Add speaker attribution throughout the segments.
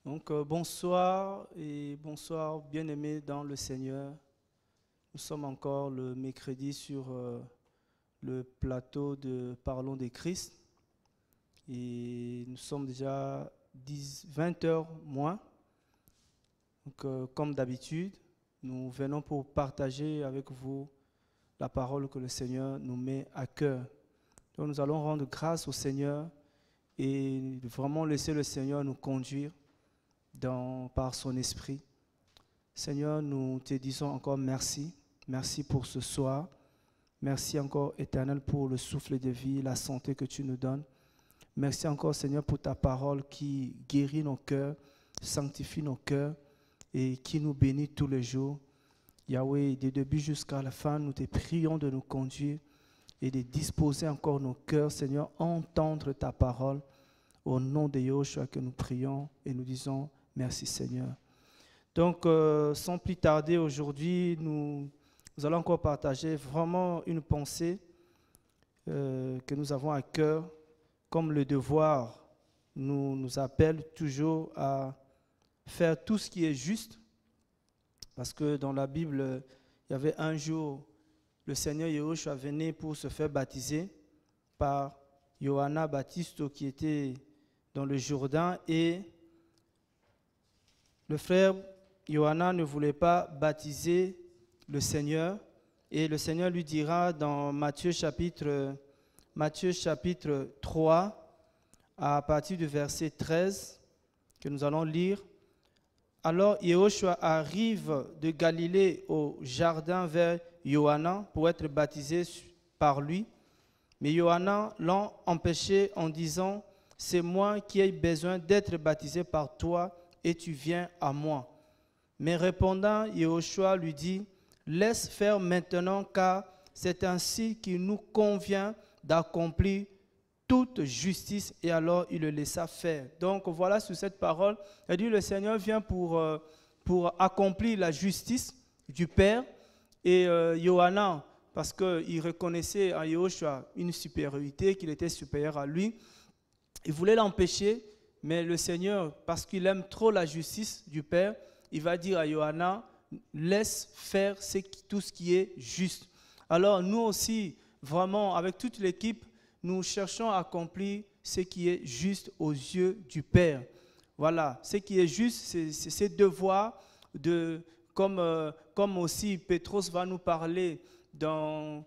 Speaker 1: Bonsoir et bonsoir bien-aimés dans le Seigneur. Nous sommes encore le mercredi sur le plateau de Parlons de Christ et nous sommes déjà 20 heures moins. Comme d'habitude, nous venons pour partager avec vous la parole que le Seigneur nous met à cœur. Donc nous allons rendre grâce au Seigneur et vraiment laisser le Seigneur nous conduire par son esprit. Seigneur, nous te disons encore merci. Merci pour ce soir. Merci encore, Éternel, pour le souffle de vie, la santé que tu nous donnes. Merci encore, Seigneur, pour ta parole qui guérit nos cœurs, sanctifie nos cœurs et qui nous bénit tous les jours. Yahweh, du début jusqu'à la fin, nous te prions de nous conduire et de disposer encore nos cœurs, Seigneur, à entendre ta parole. Au nom de Yahushua que nous prions et nous disons merci, Seigneur. Donc, sans plus tarder, aujourd'hui, nous allons encore partager vraiment une pensée que nous avons à cœur, comme le devoir nous appelle toujours à faire tout ce qui est juste. Parce que dans la Bible, il y avait un jour, le Seigneur Yahushua venait pour se faire baptiser par Johanna Baptiste qui était dans le Jourdain et le frère Johanna ne voulait pas baptiser le Seigneur et le Seigneur lui dira dans Matthieu chapitre 3 à partir du verset 13 que nous allons lire. Alors Yahushua arrive de Galilée au jardin vers Johanna pour être baptisé par lui. Mais Johanna l'a empêché en disant « C'est moi qui ai besoin d'être baptisé par toi et tu viens à moi. » Mais répondant, Yahushua lui dit « Laisse faire maintenant car c'est ainsi qu'il nous convient d'accomplir toute justice. » Et alors il le laissa faire. Donc voilà sur cette parole, il dit le Seigneur vient pour accomplir la justice du Père et Johanna, parce qu'il reconnaissait en Yahushua une supériorité, qu'il était supérieur à lui. Il voulait l'empêcher, mais le Seigneur, parce qu'il aime trop la justice du Père, il va dire à Johanna, laisse faire tout ce qui est juste. Alors nous aussi, vraiment, avec toute l'équipe, nous cherchons à accomplir ce qui est juste aux yeux du Père. Voilà, ce qui est juste, c'est ses devoirs, comme aussi Pétros va nous parler dans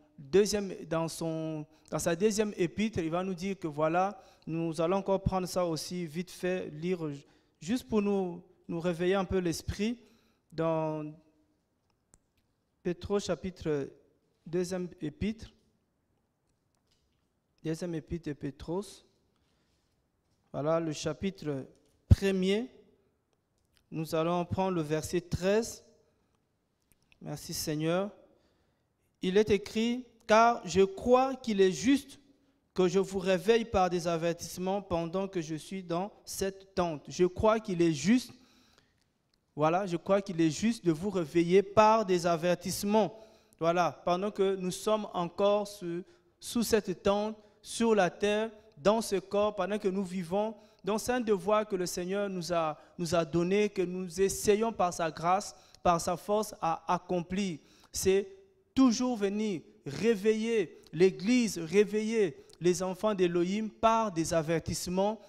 Speaker 1: sa deuxième épître, il va nous dire que voilà, nous allons encore prendre ça aussi vite fait, lire juste pour nous réveiller un peu l'esprit dans Pétros chapitre deuxième épître de Pétros. Voilà le chapitre 1er. Nous allons prendre le verset 13. Merci Seigneur. Il est écrit, car je crois qu'il est juste que je vous réveille par des avertissements pendant que je suis dans cette tente. Je crois qu'il est juste, voilà, je crois qu'il est juste de vous réveiller par des avertissements. Voilà, pendant que nous sommes encore sous cette tente, sur la terre, dans ce corps, pendant que nous vivons. Donc c'est un devoir que le Seigneur nous a donné, que nous essayons par sa grâce, par sa force à accomplir. C'est toujours venir réveiller l'Église, réveiller les enfants d'Élohim par des avertissements,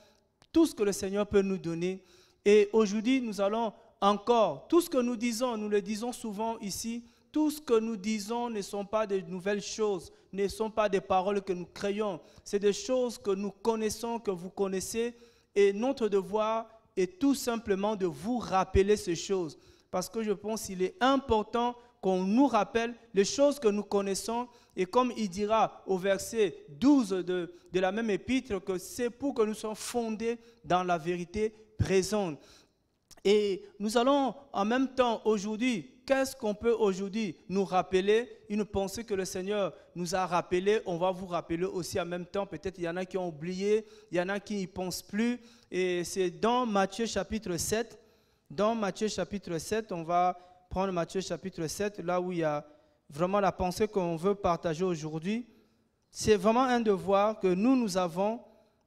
Speaker 1: tout ce que le Seigneur peut nous donner. Et aujourd'hui, nous allons encore, tout ce que nous disons, nous le disons souvent ici, tout ce que nous disons ne sont pas de nouvelles choses, ne sont pas des paroles que nous créons, c'est des choses que nous connaissons, que vous connaissez, et notre devoir est tout simplement de vous rappeler ces choses. Parce que je pense qu'il est important qu'on nous rappelle les choses que nous connaissons. Et comme il dira au verset 12 de la même épître, que c'est pour que nous soyons fondés dans la vérité présente. Et nous allons en même temps aujourd'hui, qu'est-ce qu'on peut aujourd'hui nous rappeler? Une pensée que le Seigneur nous a rappelée, on va vous rappeler aussi en même temps. Peut-être il y en a qui ont oublié, il y en a qui n'y pensent plus. Et c'est dans Matthieu chapitre 7. Dans Matthieu chapitre 7, on va prendre Matthieu chapitre 7, là où il y a vraiment la pensée qu'on veut partager aujourd'hui. C'est vraiment un devoir que nous avons,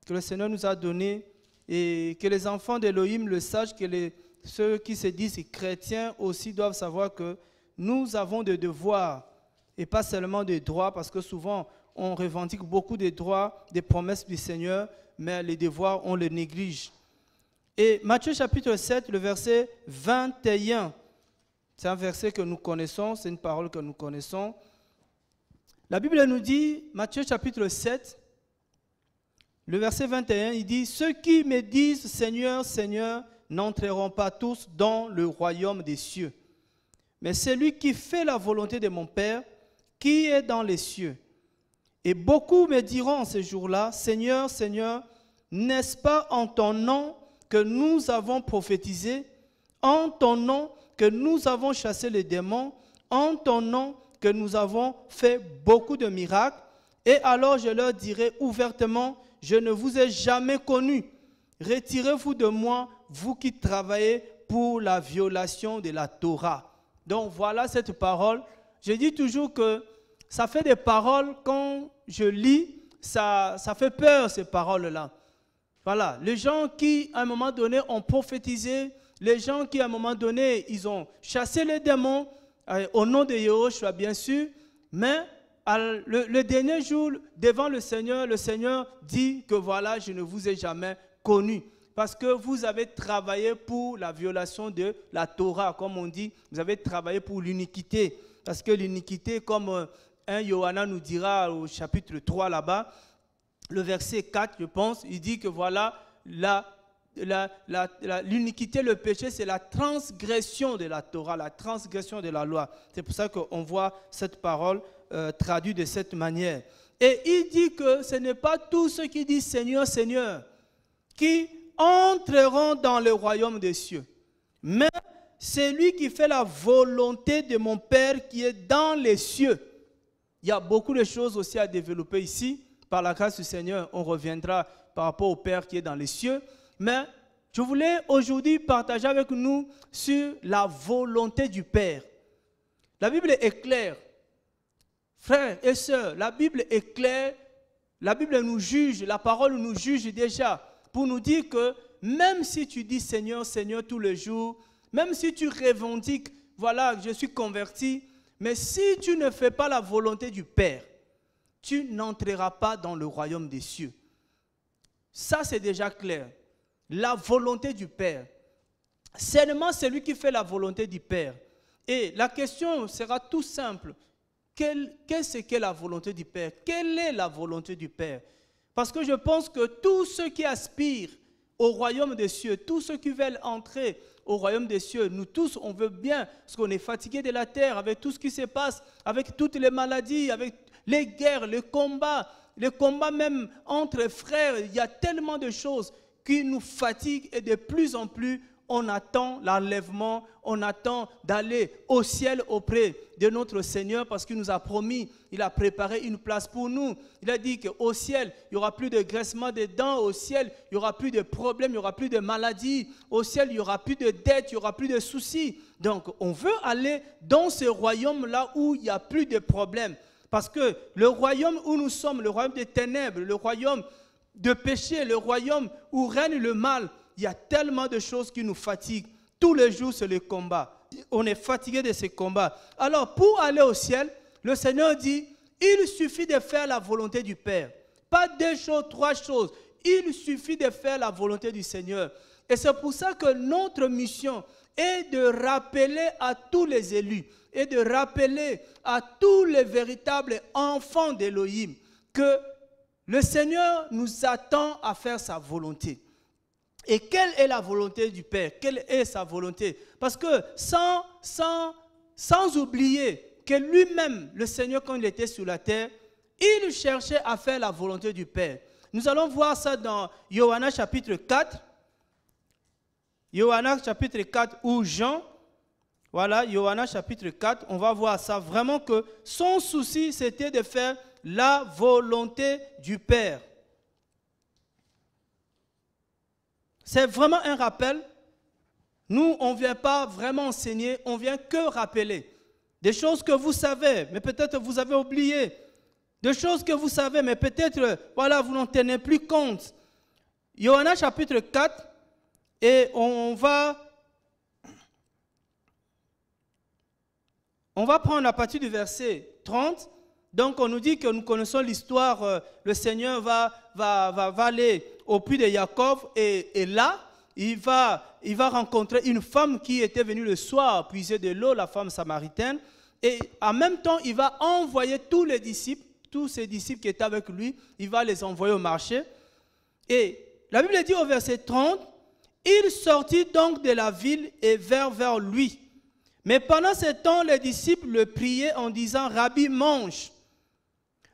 Speaker 1: que le Seigneur nous a donné et que les enfants d'Élohim le sachent, que ceux qui se disent chrétiens aussi doivent savoir que nous avons des devoirs et pas seulement des droits, parce que souvent on revendique beaucoup de droits, des promesses du Seigneur, mais les devoirs, on les néglige. Et Matthieu chapitre 7, le verset 21, c'est un verset que nous connaissons, c'est une parole que nous connaissons. La Bible nous dit, Matthieu chapitre 7, le verset 21, il dit « Ceux qui me disent Seigneur, Seigneur, n'entreront pas tous dans le royaume des cieux, mais celui qui fait la volonté de mon Père, qui est dans les cieux. Et beaucoup me diront ce jour-là, Seigneur, Seigneur, n'est-ce pas en ton nom que nous avons prophétisé, en ton nom que nous avons chassé les démons, en ton nom que nous avons fait beaucoup de miracles? Et alors je leur dirai ouvertement, je ne vous ai jamais connu. Retirez-vous de moi, vous qui travaillez pour la violation de la Torah. » Donc voilà cette parole. Je dis toujours que ça fait des paroles, quand je lis, ça fait peur ces paroles-là. Voilà, les gens qui à un moment donné ont prophétisé, les gens qui à un moment donné, ils ont chassé les démons, au nom de Yahushua bien sûr, mais le dernier jour, devant le Seigneur dit que voilà, je ne vous ai jamais connu. Parce que vous avez travaillé pour la violation de la Torah, comme on dit, vous avez travaillé pour l'iniquité. Parce que l'iniquité, comme 1 Yohanna nous dira au chapitre 3 là-bas, le verset 4, je pense, il dit que voilà, l'iniquité, le péché, c'est la transgression de la Torah, la transgression de la loi. C'est pour ça qu'on voit cette parole traduite de cette manière. Et il dit que ce n'est pas tous ceux qui disent Seigneur, Seigneur, qui entreront dans le royaume des cieux, mais c'est lui qui fait la volonté de mon Père qui est dans les cieux. Il y a beaucoup de choses aussi à développer ici. Par la grâce du Seigneur, on reviendra par rapport au Père qui est dans les cieux. Mais je voulais aujourd'hui partager avec nous sur la volonté du Père. La Bible est claire. Frères et sœurs, la Bible est claire. La Bible nous juge, la parole nous juge déjà pour nous dire que même si tu dis Seigneur, Seigneur tous les jours, même si tu revendiques, voilà, je suis converti, mais si tu ne fais pas la volonté du Père, tu n'entreras pas dans le royaume des cieux. Ça, c'est déjà clair. La volonté du Père. Seulement celui qui fait la volonté du Père. Et la question sera tout simple. Qu'est-ce qu'est la volonté du Père? Quelle est la volonté du Père? Parce que je pense que tous ceux qui aspirent au royaume des cieux, tous ceux qui veulent entrer au royaume des cieux, nous tous, on veut bien, parce qu'on est fatigué de la terre, avec tout ce qui se passe, avec toutes les maladies, avec les guerres, les combats même entre frères. Il y a tellement de choses qui nous fatiguent et de plus en plus, on attend l'enlèvement, on attend d'aller au ciel auprès de notre Seigneur parce qu'il nous a promis, il a préparé une place pour nous. Il a dit qu'au ciel, il n'y aura plus de graissement des dents, au ciel, il n'y aura plus de problèmes, il n'y aura plus de maladies, au ciel, il n'y aura plus de dettes, il n'y aura plus de soucis. Donc, on veut aller dans ce royaume-là où il n'y a plus de problèmes. Parce que le royaume où nous sommes, le royaume des ténèbres, le royaume de péché, le royaume où règne le mal, il y a tellement de choses qui nous fatiguent. Tous les jours, c'est le combat. On est fatigué de ces combats. Alors, pour aller au ciel, le Seigneur dit, il suffit de faire la volonté du Père. Pas 2 choses, 3 choses. Il suffit de faire la volonté du Seigneur. Et c'est pour ça que notre mission est de rappeler à tous les élus et de rappeler à tous les véritables enfants d'Élohim que le Seigneur nous attend à faire sa volonté. Et quelle est la volonté du Père? Quelle est sa volonté? Parce que sans oublier que lui-même, le Seigneur, quand il était sur la terre, il cherchait à faire la volonté du Père. Nous allons voir ça dans Yohanna chapitre 4. Yohanna chapitre 4 ou Jean. Voilà, Yohanna chapitre 4. On va voir ça vraiment que son souci, c'était de faire la volonté du Père. C'est vraiment un rappel. Nous, on ne vient pas vraiment enseigner, on vient que rappeler. Des choses que vous savez, mais peut-être vous avez oublié. Des choses que vous savez, mais peut-être, voilà, vous n'en tenez plus compte. Johanna chapitre 4, et on va prendre à partir du verset 30. Donc on nous dit que nous connaissons l'histoire, le Seigneur va aller au puits de Jacob et là, il va rencontrer une femme qui était venue le soir puiser de l'eau, la femme samaritaine. Et en même temps, il va envoyer tous ses disciples qui étaient avec lui, il va les envoyer au marché. Et la Bible dit au verset 30, « Il sortit donc de la ville et vers lui. Mais pendant ce temps, les disciples le priaient en disant, « Rabbi, mange. »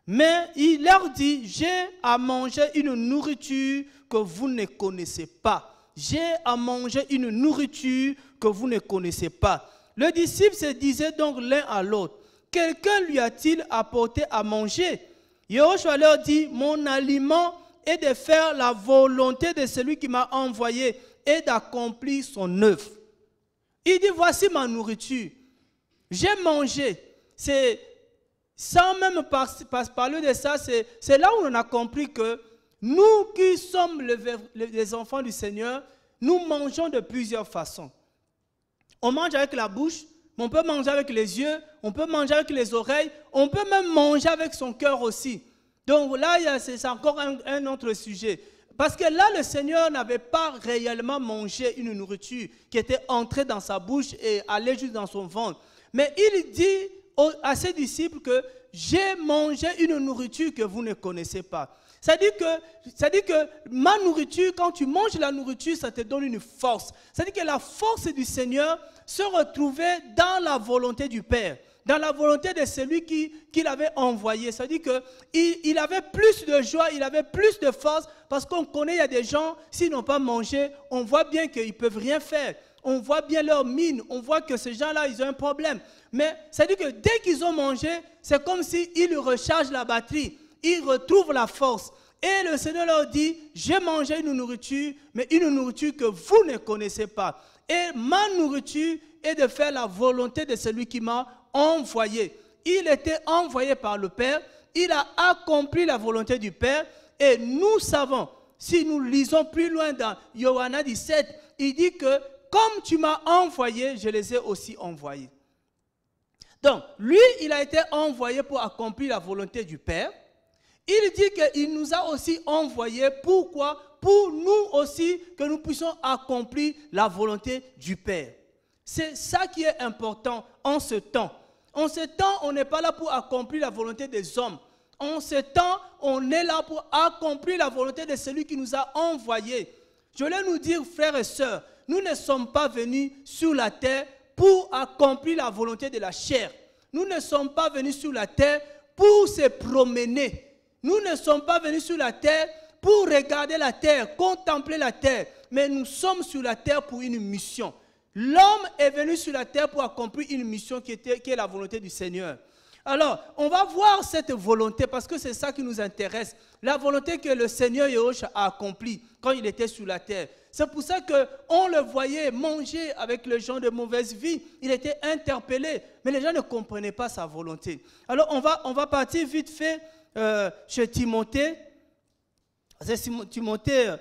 Speaker 1: Mais il leur dit, « J'ai à manger une nourriture que vous ne connaissez pas. J'ai à manger une nourriture que vous ne connaissez pas. » Le disciple se disait donc l'un à l'autre, « Quelqu'un lui a-t-il apporté à manger ?» Yahushua leur dit, « Mon aliment est de faire la volonté de celui qui m'a envoyé et d'accomplir son œuvre. » Il dit, « Voici ma nourriture. J'ai mangé. » C'est sans même parler de ça, c'est là où on a compris que nous qui sommes les enfants du Seigneur, nous mangeons de plusieurs façons. On mange avec la bouche, on peut manger avec les yeux, on peut manger avec les oreilles, on peut même manger avec son cœur aussi. Donc là, c'est encore un autre sujet. Parce que là, le Seigneur n'avait pas réellement mangé une nourriture qui était entrée dans sa bouche et allait juste dans son ventre. Mais il dit à ses disciples que j'ai mangé une nourriture que vous ne connaissez pas. C'est-à-dire que ma nourriture, quand tu manges la nourriture, ça te donne une force. C'est-à-dire que la force du Seigneur se retrouvait dans la volonté du Père, dans la volonté de celui qu'il avait envoyé. C'est-à-dire qu'il avait plus de joie, il avait plus de force, parce qu'on connaît, il y a des gens, s'ils n'ont pas mangé, on voit bien qu'ils ne peuvent rien faire. On voit bien leur mine, on voit que ces gens-là, ils ont un problème. Mais c'est-à-dire que dès qu'ils ont mangé, c'est comme s'ils rechargent la batterie. Ils retrouvent la force. Et le Seigneur leur dit, j'ai mangé une nourriture, mais une nourriture que vous ne connaissez pas. Et ma nourriture est de faire la volonté de celui qui m'a envoyé. Il était envoyé par le Père, il a accompli la volonté du Père, et nous savons, si nous lisons plus loin dans Johanna 17, il dit que comme tu m'as envoyé, je les ai aussi envoyés. Donc, lui, il a été envoyé pour accomplir la volonté du Père. Il dit qu'il nous a aussi envoyés. Pourquoi? Pour nous aussi, que nous puissions accomplir la volonté du Père. C'est ça qui est important en ce temps. En ce temps, on n'est pas là pour accomplir la volonté des hommes. En ce temps, on est là pour accomplir la volonté de celui qui nous a envoyés. Je voulais nous dire, frères et sœurs, nous ne sommes pas venus sur la terre pour accomplir la volonté de la chair. Nous ne sommes pas venus sur la terre pour se promener. Nous ne sommes pas venus sur la terre pour regarder la terre, contempler la terre. Mais nous sommes sur la terre pour une mission. L'homme est venu sur la terre pour accomplir une mission qui est la volonté du Seigneur. Alors, on va voir cette volonté parce que c'est ça qui nous intéresse. La volonté que le Seigneur Yahushua a accomplie quand il était sur la terre. C'est pour ça qu'on le voyait manger avec les gens de mauvaise vie. Il était interpellé, mais les gens ne comprenaient pas sa volonté. Alors, on va partir vite fait chez Timothée. Timothée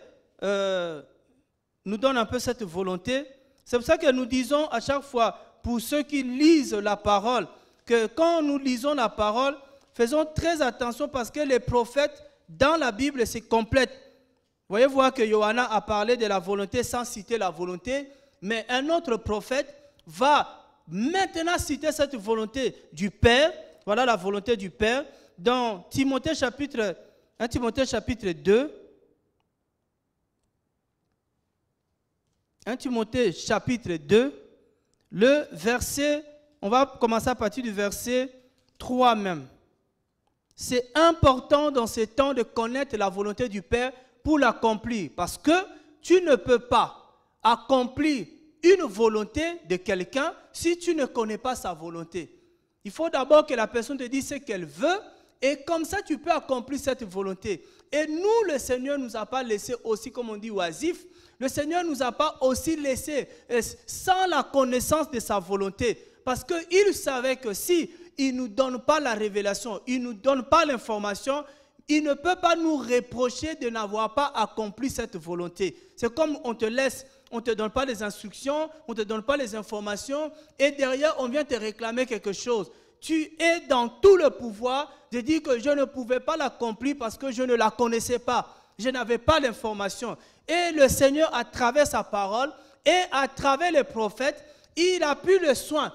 Speaker 1: nous donne un peu cette volonté. C'est pour ça que nous disons à chaque fois, pour ceux qui lisent la parole, que quand nous lisons la parole, faisons très attention parce que les prophètes, dans la Bible, c'est complète. Vous voyez voir que Johanna a parlé de la volonté sans citer la volonté, mais un autre prophète va maintenant citer cette volonté du Père. Voilà la volonté du Père. Dans 1 Timothée chapitre 2, 1 Timothée chapitre 2, le verset, on va commencer à partir du verset 3 même. C'est important dans ces temps de connaître la volonté du Père pour l'accomplir. Parce que tu ne peux pas accomplir une volonté de quelqu'un si tu ne connais pas sa volonté. Il faut d'abord que la personne te dise ce qu'elle veut et comme ça tu peux accomplir cette volonté. Et nous, le Seigneur ne nous a pas laissé aussi, comme on dit, oisifs. Le Seigneur ne nous a pas aussi laissé sans la connaissance de sa volonté. Parce qu'il savait que si il ne nous donne pas la révélation, il ne nous donne pas l'information, il ne peut pas nous reprocher de n'avoir pas accompli cette volonté. C'est comme on te laisse, on ne te donne pas les instructions, on ne te donne pas les informations, et derrière, on vient te réclamer quelque chose. Tu es dans tout le pouvoir de dire que je ne pouvais pas l'accomplir parce que je ne la connaissais pas. Je n'avais pas l'information. Et le Seigneur, à travers sa parole et à travers les prophètes, il a pris le soin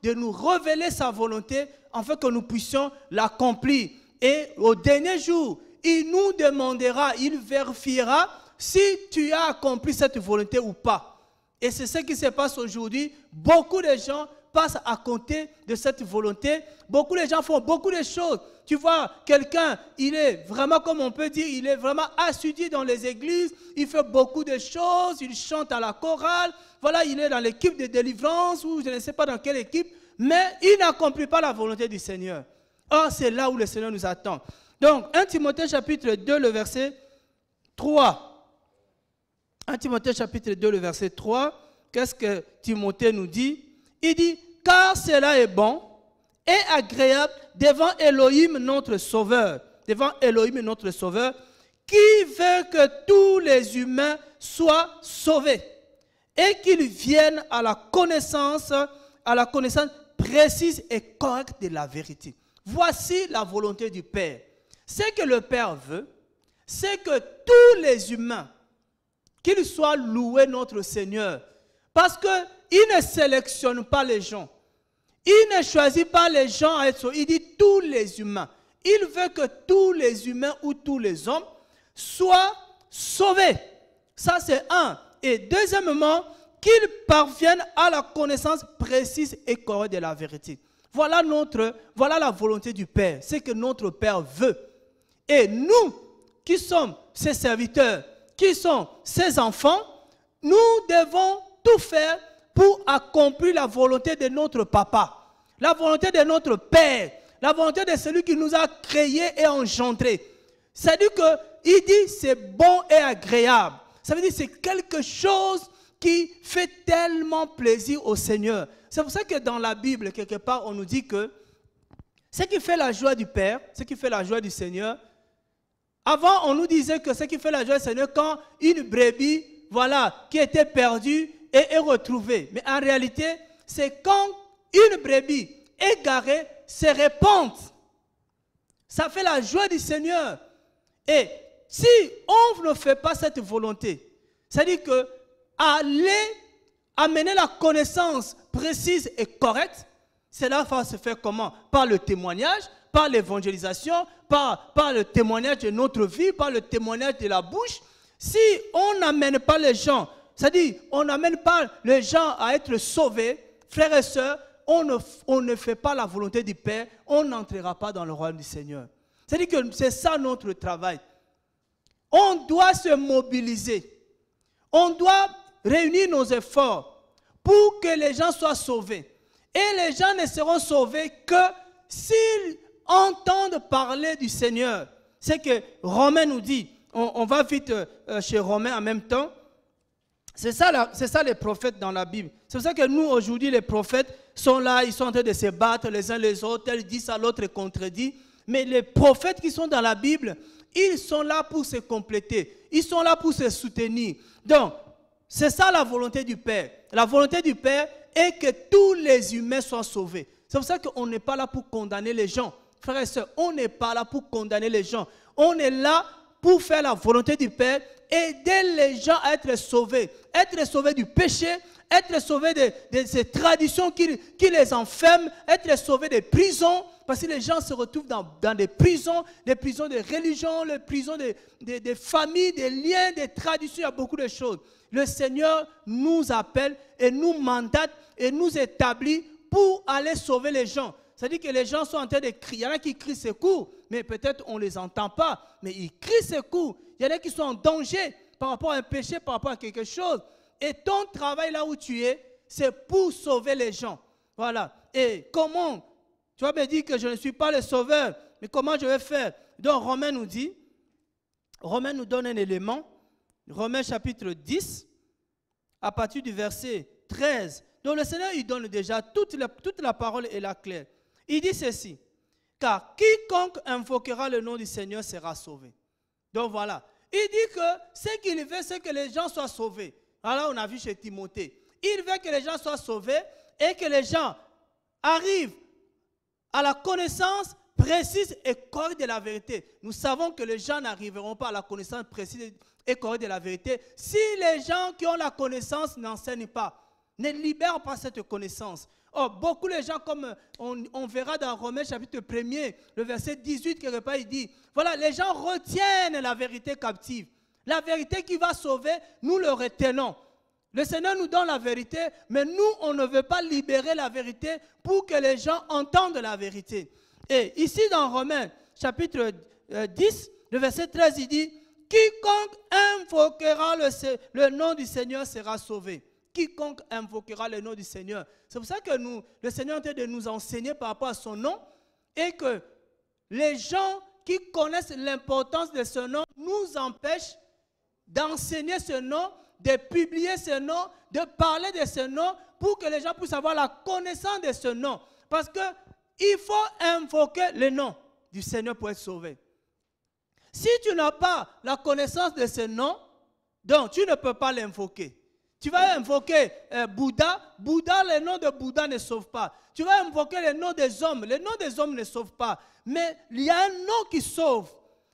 Speaker 1: de nous révéler sa volonté afin que nous puissions l'accomplir. Et au dernier jour, il nous demandera, il vérifiera si tu as accompli cette volonté ou pas. Et c'est ce qui se passe aujourd'hui. Beaucoup de gens passent à côté de cette volonté. Beaucoup de gens font beaucoup de choses. Tu vois, quelqu'un, il est vraiment, comme on peut dire, il est vraiment assidu dans les églises. Il fait beaucoup de choses. Il chante à la chorale. Voilà, il est dans l'équipe de délivrance ou je ne sais pas dans quelle équipe. Mais il n'accomplit pas la volonté du Seigneur. Or, c'est là où le Seigneur nous attend. Donc, 1 Timothée chapitre 2, le verset 3. 1 Timothée chapitre 2, le verset 3. Qu'est-ce que Timothée nous dit? Il dit, car cela est bon et agréable devant Elohim notre Sauveur. Devant Elohim notre Sauveur, qui veut que tous les humains soient sauvés et qu'ils viennent à la connaissance précise et correcte de la vérité. Voici la volonté du Père. Ce que le Père veut, c'est que tous les humains, qu'ils soient loués notre Seigneur, parce qu'il ne sélectionne pas les gens. Il ne choisit pas les gens à être sauvés. Il dit tous les humains. Il veut que tous les humains ou tous les hommes soient sauvés. Ça, c'est un. Et deuxièmement, qu'ils parviennent à la connaissance précise et correcte de la vérité. Voilà la volonté du Père. C'est que notre Père veut. Et nous, qui sommes ses serviteurs, qui sont ses enfants, nous devons tout faire pour accomplir la volonté de notre Papa, la volonté de notre Père, la volonté de celui qui nous a créés et engendrés. C'est-à-dire qu'il dit c'est bon et agréable. Ça veut dire c'est quelque chose qui fait tellement plaisir au Seigneur. C'est pour ça que dans la Bible, quelque part, on nous dit que ce qui fait la joie du Père, ce qui fait la joie du Seigneur, avant, on nous disait que ce qui fait la joie du Seigneur, quand une brebis, voilà, qui était perdue, est retrouvée. Mais en réalité, c'est quand une brebis égarée se répand. Ça fait la joie du Seigneur. Et si on ne fait pas cette volonté, c'est-à-dire que aller amener la connaissance précise et correcte, cela va se faire comment? Par le témoignage, par l'évangélisation, par le témoignage de notre vie, par le témoignage de la bouche. Si on n'amène pas les gens, c'est-à-dire on n'amène pas les gens à être sauvés, frères et sœurs, on ne fait pas la volonté du Père, on n'entrera pas dans le royaume du Seigneur. C'est-à-dire que c'est ça notre travail. On doit se mobiliser. On doit réunir nos efforts pour que les gens soient sauvés. Et les gens ne seront sauvés que s'ils entendent parler du Seigneur. C'est que Romains nous dit, on va vite chez Romains en même temps. C'est ça les prophètes dans la Bible. C'est pour ça que nous aujourd'hui les prophètes sont là, ils sont en train de se battre les uns les autres, ils disent ça, l'autre contredit. Mais les prophètes qui sont dans la Bible, ils sont là pour se compléter. Ils sont là pour se soutenir. Donc, c'est ça la volonté du Père. La volonté du Père est que tous les humains soient sauvés. C'est pour ça qu'on n'est pas là pour condamner les gens. Frères et sœurs, on n'est pas là pour condamner les gens. On est là pour faire la volonté du Père, aider les gens à être sauvés du péché, être sauvés de ces traditions qui les enferment, être sauvés des prisons, parce que les gens se retrouvent dans des prisons de religion, les prisons des familles, des liens, des traditions, il y a beaucoup de choses. Le Seigneur nous appelle et nous mandate et nous établit pour aller sauver les gens. C'est-à-dire que les gens sont en train de crier. Il y en a qui crient secours, mais peut-être on ne les entend pas. Mais ils crient secours. Il y en a qui sont en danger par rapport à un péché, par rapport à quelque chose. Et ton travail là où tu es, c'est pour sauver les gens. Voilà. Et comment? Tu vas me dire que je ne suis pas le sauveur, mais comment je vais faire? Donc Romains nous dit, Romains nous donne un élément. Romains chapitre 10, à partir du verset 13. Donc le Seigneur, il donne déjà toute la parole et la claire. Il dit ceci, car quiconque invoquera le nom du Seigneur sera sauvé. Donc voilà. Il dit que ce qu'il veut, c'est que les gens soient sauvés. Alors on a vu chez Timothée. Il veut que les gens soient sauvés et que les gens arrivent à la connaissance précise et correcte de la vérité. Nous savons que les gens n'arriveront pas à la connaissance précise et correcte de la vérité si les gens qui ont la connaissance n'enseignent pas, ne libèrent pas cette connaissance. Oh, beaucoup de gens, comme on verra dans Romains chapitre 1er, le verset 18, quelque part, il dit, voilà, les gens retiennent la vérité captive. La vérité qui va sauver, nous le retenons. Le Seigneur nous donne la vérité, mais nous, on ne veut pas libérer la vérité pour que les gens entendent la vérité. Et ici, dans Romains chapitre 10, le verset 13, il dit, quiconque invoquera le nom du Seigneur sera sauvé. Quiconque invoquera le nom du Seigneur. C'est pour ça que le Seigneur est en train de nous enseigner par rapport à son nom et que les gens qui connaissent l'importance de ce nom nous empêchent d'enseigner ce nom, de publier ce nom, de parler de ce nom pour que les gens puissent avoir la connaissance de ce nom. Parce qu'il faut invoquer le nom du Seigneur pour être sauvé. Si tu n'as pas la connaissance de ce nom, donc tu ne peux pas l'invoquer. Tu vas invoquer Bouddha. Bouddha, le nom de Bouddha ne sauve pas. Tu vas invoquer le nom des hommes. Le nom des hommes ne sauve pas. Mais il y a un nom qui sauve.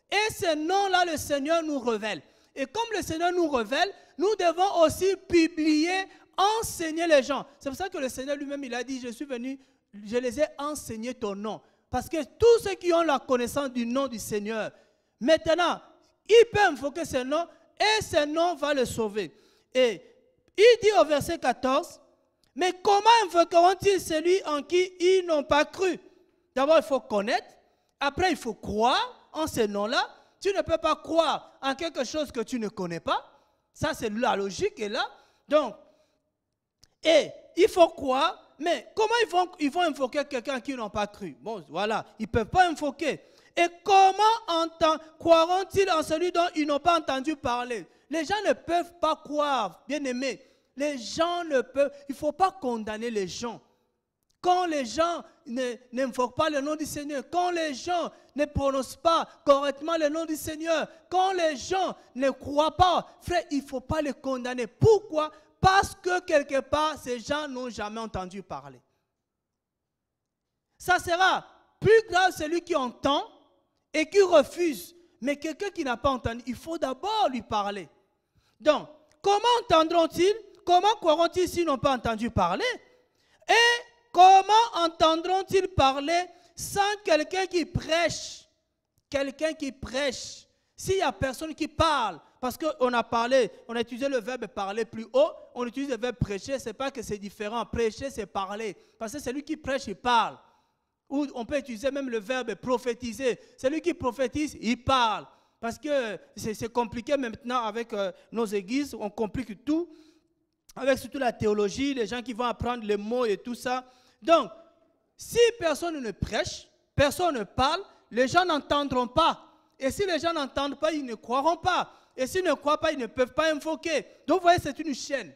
Speaker 1: Et ce nom-là, le Seigneur nous révèle. Et comme le Seigneur nous révèle, nous devons aussi publier, enseigner les gens. C'est pour ça que le Seigneur lui-même, il a dit, je suis venu, je les ai enseignés ton nom. Parce que tous ceux qui ont la connaissance du nom du Seigneur, maintenant, ils peuvent invoquer ce nom et ce nom va le sauver. Et il dit au verset 14, mais comment invoqueront-ils celui en qui ils n'ont pas cru? D'abord, il faut connaître. Après, il faut croire en ce nom-là. Tu ne peux pas croire en quelque chose que tu ne connais pas. Ça, c'est la logique est là. Donc, et il faut croire, mais comment ils vont invoquer quelqu'un qui n'ont pas cru? Bon, voilà, ils ne peuvent pas invoquer. Et comment croiront-ils en celui dont ils n'ont pas entendu parler? Les gens ne peuvent pas croire, bien aimés. Les gens ne peuvent, il ne faut pas condamner les gens. Quand les gens n'invoquent pas le nom du Seigneur, quand les gens ne prononcent pas correctement le nom du Seigneur, quand les gens ne croient pas, frère, il ne faut pas les condamner. Pourquoi? Parce que quelque part, ces gens n'ont jamais entendu parler. Ça sera plus grave celui qui entend et qui refuse. Mais quelqu'un qui n'a pas entendu, il faut d'abord lui parler. Donc, comment entendront-ils? Comment croiront-ils s'ils n'ont pas entendu parler? Et comment entendront-ils parler sans quelqu'un qui prêche? Quelqu'un qui prêche. S'il n'y a personne qui parle, parce qu'on a parlé, on a utilisé le verbe parler plus haut, on utilise le verbe prêcher, ce n'est pas que c'est différent. Prêcher, c'est parler. Parce que celui qui prêche, il parle. Ou on peut utiliser même le verbe prophétiser. Celui qui prophétise, il parle. Parce que c'est compliqué maintenant avec nos églises, on complique tout. Avec surtout la théologie, les gens qui vont apprendre les mots et tout ça. Donc, si personne ne prêche, personne ne parle, les gens n'entendront pas. Et si les gens n'entendent pas, ils ne croiront pas. Et s'ils ne croient pas, ils ne peuvent pas invoquer. Donc, vous voyez, c'est une chaîne.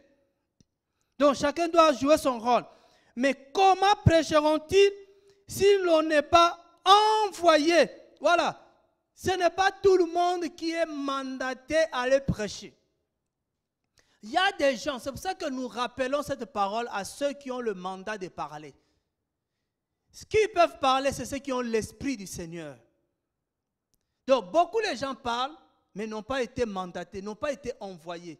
Speaker 1: Donc, chacun doit jouer son rôle. Mais comment prêcheront-ils si l'on n'est pas envoyé? Voilà. Ce n'est pas tout le monde qui est mandaté à aller prêcher. Il y a des gens, c'est pour ça que nous rappelons cette parole à ceux qui ont le mandat de parler. Ce qu'ils peuvent parler, c'est ceux qui ont l'esprit du Seigneur. Donc, beaucoup de gens parlent, mais n'ont pas été mandatés, n'ont pas été envoyés.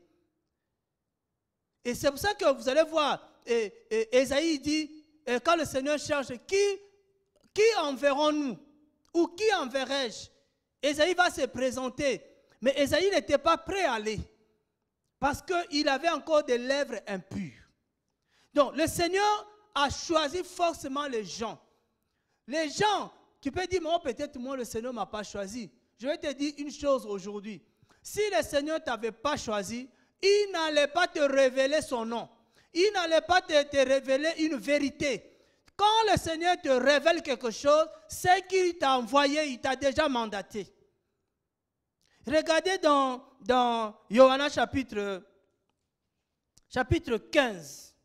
Speaker 1: Et c'est pour ça que vous allez voir, Ésaïe dit, quand le Seigneur cherche, qui enverrons-nous? Ou qui enverrai-je? Ésaïe va se présenter, mais Ésaïe n'était pas prêt à aller. Parce qu'il avait encore des lèvres impures. Donc, le Seigneur a choisi forcément les gens. Les gens, tu peux dire, peut-être moi, le Seigneur ne m'a pas choisi. Je vais te dire une chose aujourd'hui. Si le Seigneur ne t'avait pas choisi, il n'allait pas te révéler son nom. Il n'allait pas te révéler une vérité. Quand le Seigneur te révèle quelque chose, c'est qu'il t'a envoyé, il t'a déjà mandaté. Regardez dans Yohanna chapitre 15.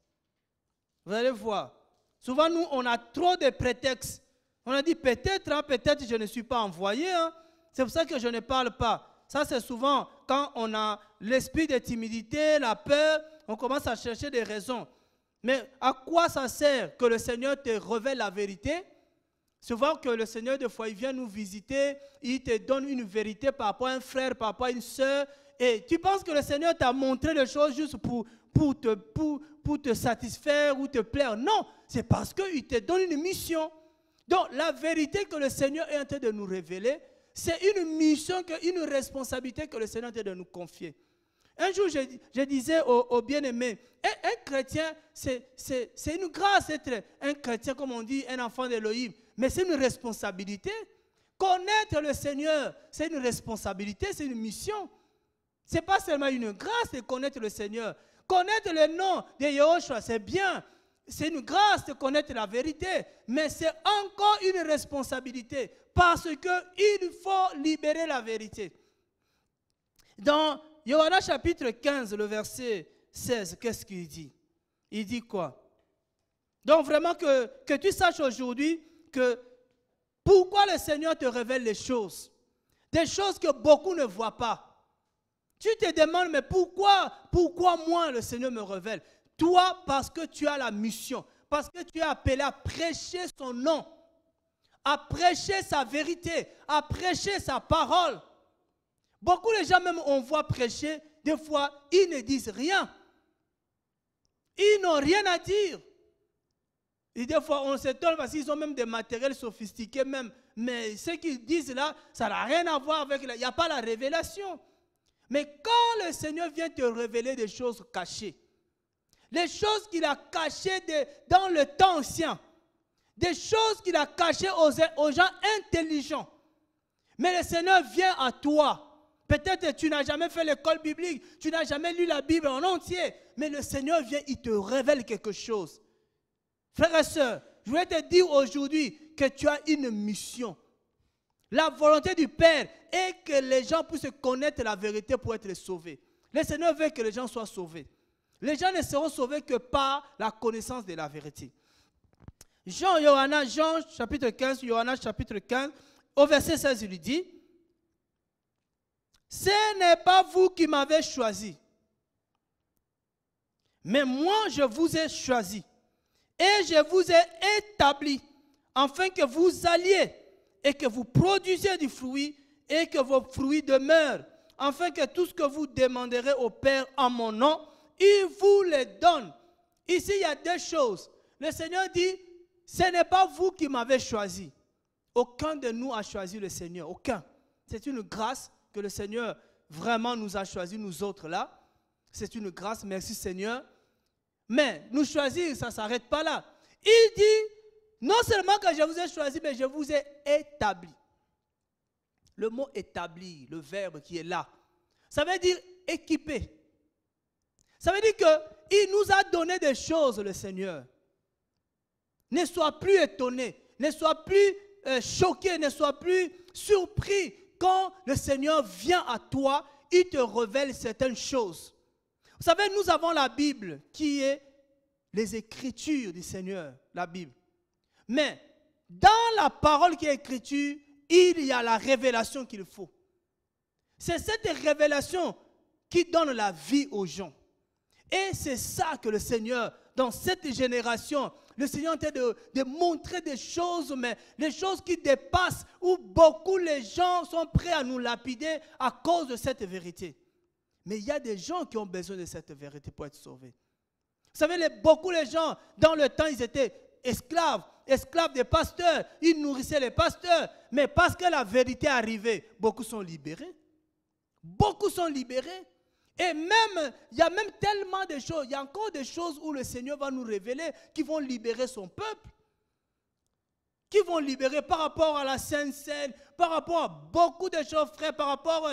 Speaker 1: Vous allez voir. Souvent, nous, on a trop de prétextes. On a dit peut-être, hein, peut-être je ne suis pas envoyé. Hein. C'est pour ça que je ne parle pas. Ça, c'est souvent quand on a l'esprit de timidité, la peur, on commence à chercher des raisons. Mais à quoi ça sert que le Seigneur te révèle la vérité? Souvent que le Seigneur, des fois, il vient nous visiter, il te donne une vérité par rapport à un frère, par rapport à une soeur. Et tu penses que le Seigneur t'a montré les choses juste pour te satisfaire ou te plaire. Non, c'est parce qu'il te donne une mission. Donc, la vérité que le Seigneur est en train de nous révéler, c'est une mission, une responsabilité que le Seigneur est en train de nous confier. Un jour, je disais aux bien-aimés, un chrétien, c'est une grâce d'être un chrétien, comme on dit, un enfant d'Élohim. Mais c'est une responsabilité. Connaître le Seigneur, c'est une responsabilité, c'est une mission. Ce n'est pas seulement une grâce de connaître le Seigneur. Connaître le nom de Yahushua, c'est bien. C'est une grâce de connaître la vérité. Mais c'est encore une responsabilité. Parce qu'il faut libérer la vérité. Dans Yohanna chapitre 15, le verset 16, qu'est-ce qu'il dit? Il dit quoi? Donc vraiment que tu saches aujourd'hui que pourquoi le Seigneur te révèle les choses. Des choses que beaucoup ne voient pas. Tu te demandes, mais pourquoi moi le Seigneur me révèle? Toi, parce que tu as la mission. Parce que tu es appelé à prêcher son nom. À prêcher sa vérité. À prêcher sa parole. Beaucoup de gens, même on voit prêcher, des fois, ils ne disent rien. Ils n'ont rien à dire. Et des fois, on s'étonne parce qu'ils ont même des matériels sophistiqués même. Mais ce qu'ils disent là, ça n'a rien à voir avec... Il n'y a pas la révélation. Mais quand le Seigneur vient te révéler des choses cachées, les choses qu'il a cachées dans le temps ancien, des choses qu'il a cachées aux gens intelligents, mais le Seigneur vient à toi. Peut-être que tu n'as jamais fait l'école biblique, tu n'as jamais lu la Bible en entier, mais le Seigneur vient, il te révèle quelque chose. Frères et sœurs, je voulais te dire aujourd'hui que tu as une mission. La volonté du Père est que les gens puissent connaître la vérité pour être sauvés. Le Seigneur veut que les gens soient sauvés. Les gens ne seront sauvés que par la connaissance de la vérité. Jean chapitre 15, Yohanna chapitre 15, au verset 16, il lui dit, « Ce n'est pas vous qui m'avez choisi, mais moi je vous ai choisi et je vous ai établi afin que vous alliez et que vous produisiez du fruit et que vos fruits demeurent, afin que tout ce que vous demanderez au Père en mon nom, il vous le donne. » Ici, il y a deux choses. Le Seigneur dit, ce n'est pas vous qui m'avez choisi. Aucun de nous a choisi le Seigneur. Aucun. C'est une grâce que le Seigneur vraiment nous a choisi, nous autres là. C'est une grâce, merci Seigneur. Mais nous choisir, ça ne s'arrête pas là. Il dit, non seulement que je vous ai choisi, mais je vous ai établi. Le mot établi, le verbe qui est là, ça veut dire équipé. Ça veut dire qu'il nous a donné des choses, le Seigneur. Ne sois plus étonné, ne sois plus choqué, ne sois plus surpris quand le Seigneur vient à toi, il te révèle certaines choses. Vous savez, nous avons la Bible qui est les Écritures du Seigneur, la Bible. Mais dans la parole qui est écrite, il y a la révélation qu'il faut. C'est cette révélation qui donne la vie aux gens. Et c'est ça que le Seigneur, dans cette génération, le Seigneur est en train de montrer des choses, mais des choses qui dépassent, où beaucoup les gens sont prêts à nous lapider à cause de cette vérité. Mais il y a des gens qui ont besoin de cette vérité pour être sauvés. Vous savez, beaucoup de gens, dans le temps, ils étaient esclaves des pasteurs. Ils nourrissaient les pasteurs. Mais parce que la vérité est arrivée, beaucoup sont libérés. Beaucoup sont libérés. Et même, il y a même tellement de choses, il y a encore des choses où le Seigneur va nous révéler qui vont libérer son peuple. Qui vont libérer par rapport à la Sainte Seine, par rapport à beaucoup de choses, frère, par rapport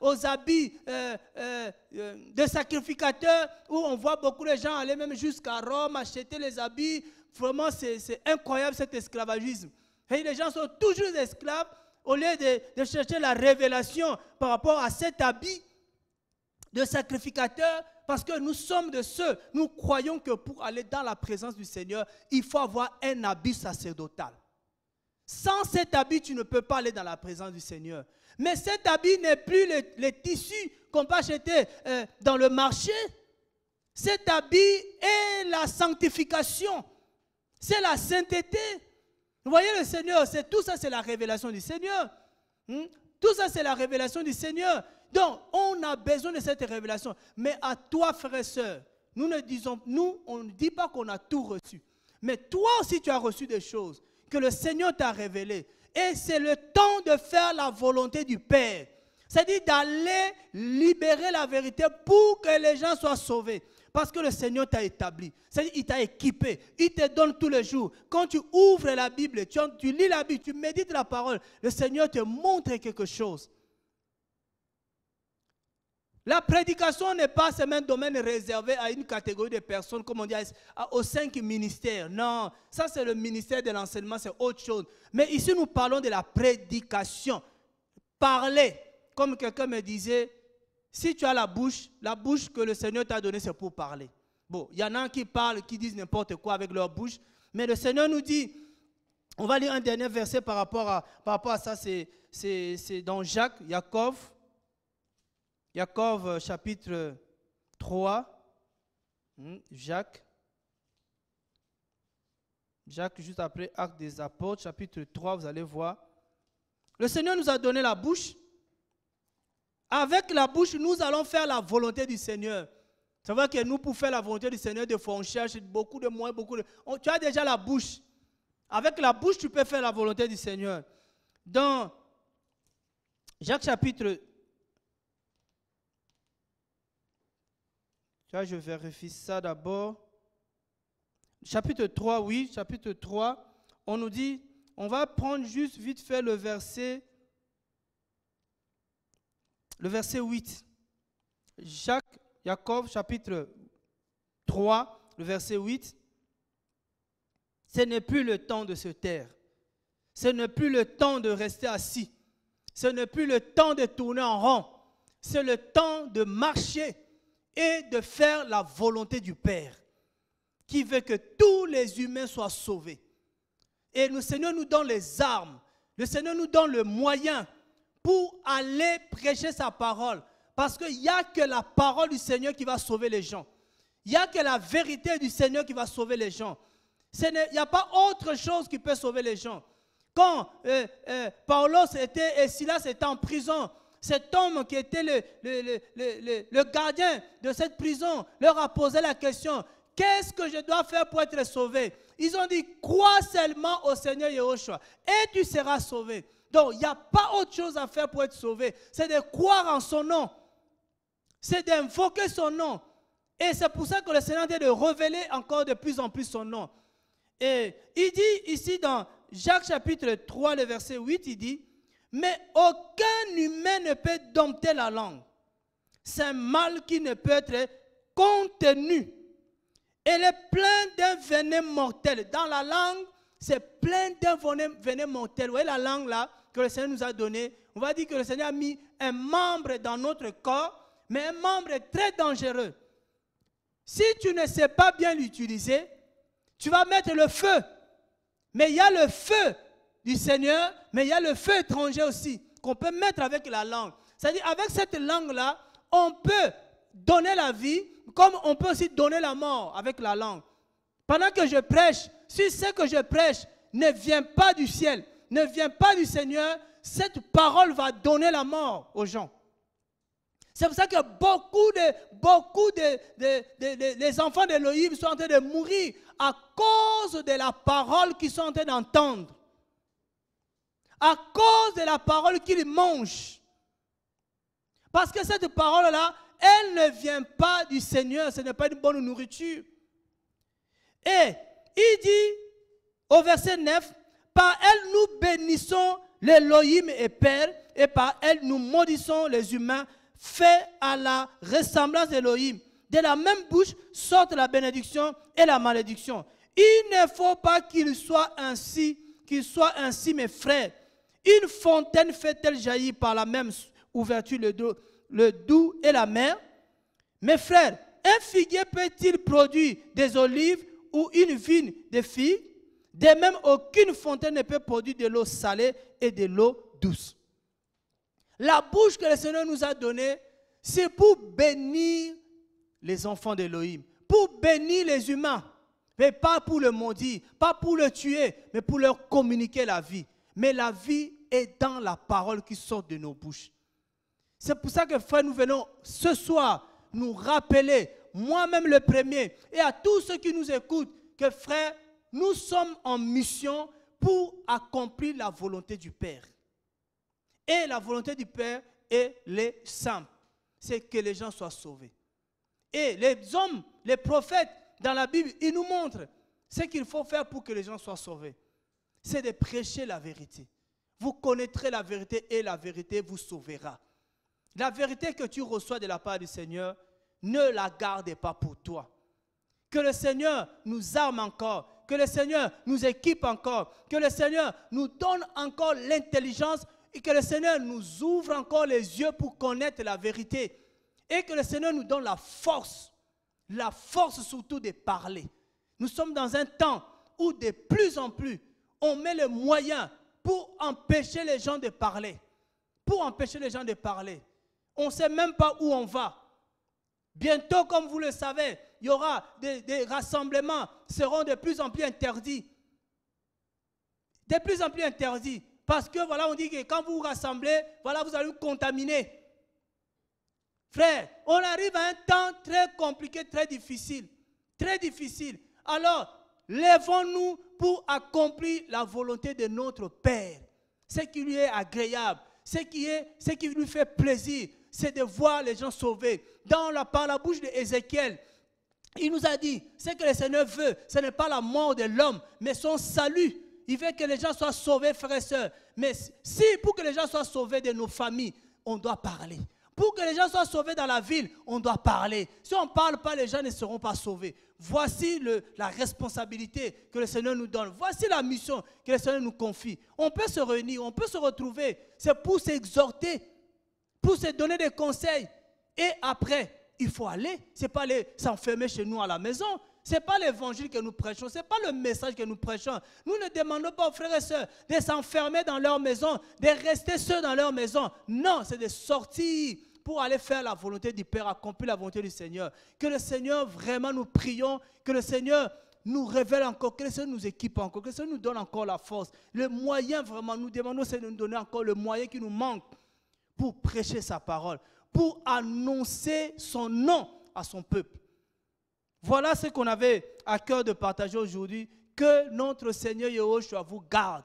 Speaker 1: aux habits de sacrificateurs, où on voit beaucoup de gens aller même jusqu'à Rome, acheter les habits. Vraiment, c'est incroyable cet esclavagisme. Et les gens sont toujours esclaves au lieu de chercher la révélation par rapport à cet habit de sacrificateur, parce que nous sommes de ceux, nous croyons que pour aller dans la présence du Seigneur, il faut avoir un habit sacerdotal. Sans cet habit, tu ne peux pas aller dans la présence du Seigneur. Mais cet habit n'est plus le tissu qu'on peut acheter dans le marché. Cet habit est la sanctification. C'est la sainteté. Vous voyez le Seigneur, tout ça c'est la révélation du Seigneur. Tout ça c'est la révélation du Seigneur. Donc on a besoin de cette révélation. Mais à toi frère et soeur, on ne dit pas qu'on a tout reçu. Mais toi aussi tu as reçu des choses que le Seigneur t'a révélées. Et c'est le temps de faire la volonté du Père. C'est-à-dire d'aller libérer la vérité pour que les gens soient sauvés. Parce que le Seigneur t'a établi. C'est-à-dire qu'il t'a équipé. Il te donne tous les jours. Quand tu ouvres la Bible, tu lis la Bible, tu médites la parole, le Seigneur te montre quelque chose. La prédication n'est pas seulement un domaine réservé à une catégorie de personnes, comme on dit, aux 5 ministères. Non, ça c'est le ministère de l'enseignement, c'est autre chose. Mais ici nous parlons de la prédication. Parler. Comme quelqu'un me disait, si tu as la bouche que le Seigneur t'a donnée, c'est pour parler. Bon, il y en a qui parlent, qui disent n'importe quoi avec leur bouche. Mais le Seigneur nous dit, on va lire un dernier verset par rapport à ça, c'est dans Jacob chapitre 3. Jacques, juste après Actes des Apôtres, chapitre 3, vous allez voir. Le Seigneur nous a donné la bouche. Avec la bouche, nous allons faire la volonté du Seigneur. C'est vrai que nous, pour faire la volonté du Seigneur, des fois, on cherche beaucoup de moyens, tu as déjà la bouche. Avec la bouche, tu peux faire la volonté du Seigneur. Dans Jacques chapitre... Je vérifie ça d'abord. Chapitre 3, oui, chapitre 3, on nous dit, on va prendre juste vite fait le verset 8. Jacob, chapitre 3, le verset 8. Ce n'est plus le temps de se taire. Ce n'est plus le temps de rester assis. Ce n'est plus le temps de tourner en rond. C'est le temps de marcher et de faire la volonté du Père, qui veut que tous les humains soient sauvés. Et le Seigneur nous donne les armes, le Seigneur nous donne le moyen pour aller prêcher sa parole. Parce qu'il n'y a que la parole du Seigneur qui va sauver les gens. Il n'y a que la vérité du Seigneur qui va sauver les gens. Il n'y a pas autre chose qui peut sauver les gens. Quand Paulos et Silas étaient en prison, cet homme qui était le gardien de cette prison leur a posé la question, qu'est-ce que je dois faire pour être sauvé? Ils ont dit, crois seulement au Seigneur Yahushua et tu seras sauvé. Donc, il n'y a pas autre chose à faire pour être sauvé. C'est de croire en son nom. C'est d'invoquer son nom. Et c'est pour ça que le Seigneur est de révéler encore de plus en plus son nom. Et il dit ici dans Jacques chapitre 3, le verset 8, il dit, mais aucun humain ne peut dompter la langue. C'est un mal qui ne peut être contenu. Elle est pleine d'un venin mortel. Dans la langue, c'est plein d'un venin mortel. Vous voyez la langue là que le Seigneur nous a donnée. On va dire que le Seigneur a mis un membre dans notre corps, mais un membre très dangereux. Si tu ne sais pas bien l'utiliser, tu vas mettre le feu. Mais il y a le feu du Seigneur, mais il y a le feu étranger aussi, qu'on peut mettre avec la langue. C'est-à-dire, avec cette langue-là, on peut donner la vie, comme on peut aussi donner la mort avec la langue. Pendant que je prêche, si ce que je prêche ne vient pas du ciel, ne vient pas du Seigneur, cette parole va donner la mort aux gens. C'est pour ça que beaucoup les enfants d'Élohim sont en train de mourir à cause de la parole qu'ils sont en train d'entendre. À cause de la parole qu'ils mangent. Parce que cette parole-là, elle ne vient pas du Seigneur, ce n'est pas une bonne nourriture. Et il dit au verset 9, par elle nous bénissons l'Élohim et Père, et par elle nous maudissons les humains, faits à la ressemblance d'Élohim. De la même bouche sortent la bénédiction et la malédiction. Il ne faut pas qu'il soit ainsi, mes frères. Une fontaine fait-elle jaillir par la même ouverture le doux et la mer? Mes frères, un figuier peut-il produire des olives ou une vigne de figues? De même, aucune fontaine ne peut produire de l'eau salée et de l'eau douce. La bouche que le Seigneur nous a donnée, c'est pour bénir les enfants d'Élohim, pour bénir les humains, mais pas pour le maudire, pas pour le tuer, mais pour leur communiquer la vie. Mais la vie est dans la parole qui sort de nos bouches. C'est pour ça que, frère, nous venons ce soir nous rappeler, moi-même le premier, et à tous ceux qui nous écoutent, que, frère, nous sommes en mission pour accomplir la volonté du Père. Et la volonté du Père est les simple, c'est que les gens soient sauvés. Et les hommes, les prophètes dans la Bible, ils nous montrent ce qu'il faut faire pour que les gens soient sauvés. C'est de prêcher la vérité. Vous connaîtrez la vérité et la vérité vous sauvera. La vérité que tu reçois de la part du Seigneur, ne la gardez pas pour toi. Que le Seigneur nous arme encore, que le Seigneur nous équipe encore, que le Seigneur nous donne encore l'intelligence et que le Seigneur nous ouvre encore les yeux pour connaître la vérité. Et que le Seigneur nous donne la force surtout de parler. Nous sommes dans un temps où de plus en plus, on met les moyens pour empêcher les gens de parler. Pour empêcher les gens de parler. On ne sait même pas où on va. Bientôt, comme vous le savez, il y aura des rassemblements seront de plus en plus interdits. De plus en plus interdits. Parce que voilà, on dit que quand vous vous rassemblez, voilà, vous allez vous contaminer. Frère, on arrive à un temps très compliqué, très difficile. Très difficile. Alors, lèvons-nous pour accomplir la volonté de notre Père. Ce qui lui est agréable, ce qui lui fait plaisir, c'est de voir les gens sauvés. Par la bouche d'Ézéchiel, il nous a dit, ce que le Seigneur veut, ce n'est pas la mort de l'homme, mais son salut. Il veut que les gens soient sauvés, frères et sœurs. Mais si pour que les gens soient sauvés de nos familles, on doit parler. Pour que les gens soient sauvés dans la ville, on doit parler. Si on ne parle pas, les gens ne seront pas sauvés. Voici la responsabilité que le Seigneur nous donne. Voici la mission que le Seigneur nous confie. On peut se réunir, on peut se retrouver. C'est pour s'exhorter, pour se donner des conseils. Et après, il faut aller. Ce n'est pas aller s'enfermer chez nous à la maison. Ce n'est pas l'évangile que nous prêchons. Ce n'est pas le message que nous prêchons. Nous ne demandons pas aux frères et sœurs de s'enfermer dans leur maison, de rester seuls dans leur maison. Non, c'est de sortir pour aller faire la volonté du Père, accomplir la volonté du Seigneur. Que le Seigneur, vraiment, nous prions, que le Seigneur nous révèle encore, que le Seigneur nous équipe encore, que le Seigneur nous donne encore la force. Le moyen, vraiment, nous demandons, c'est de nous donner encore le moyen qui nous manque pour prêcher sa parole, pour annoncer son nom à son peuple. Voilà ce qu'on avait à cœur de partager aujourd'hui. Que notre Seigneur Yahushua vous garde.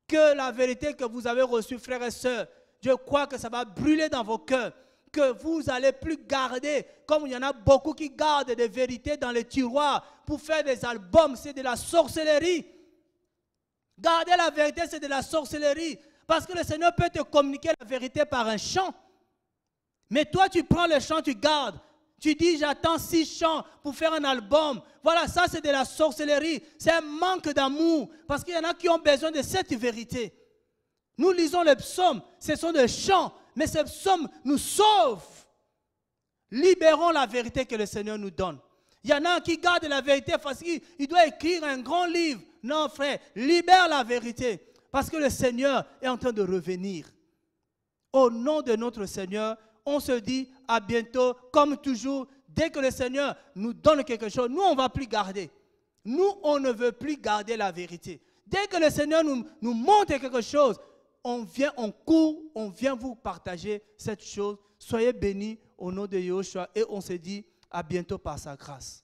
Speaker 1: Que la vérité que vous avez reçue, frères et sœurs, je crois que ça va brûler dans vos cœurs. Que vous n'allez plus garder, comme il y en a beaucoup qui gardent des vérités dans les tiroirs pour faire des albums, c'est de la sorcellerie. Garder la vérité, c'est de la sorcellerie. Parce que le Seigneur peut te communiquer la vérité par un chant. Mais toi, tu prends le chant, tu gardes. Tu dis, j'attends 6 chants pour faire un album. Voilà, ça c'est de la sorcellerie. C'est un manque d'amour. Parce qu'il y en a qui ont besoin de cette vérité. Nous lisons les psaumes, ce sont des chants. Mais ces psaumes nous sauvent. Libérons la vérité que le Seigneur nous donne. Il y en a qui gardent la vérité parce qu'il doit écrire un grand livre. Non frère, libère la vérité. Parce que le Seigneur est en train de revenir. Au nom de notre Seigneur, on se dit à bientôt, comme toujours, dès que le Seigneur nous donne quelque chose, nous on ne va plus garder. Nous, on ne veut plus garder la vérité. Dès que le Seigneur nous montre quelque chose, on vient, on court, on vient vous partager cette chose. Soyez bénis au nom de Yahushua et on se dit à bientôt par sa grâce.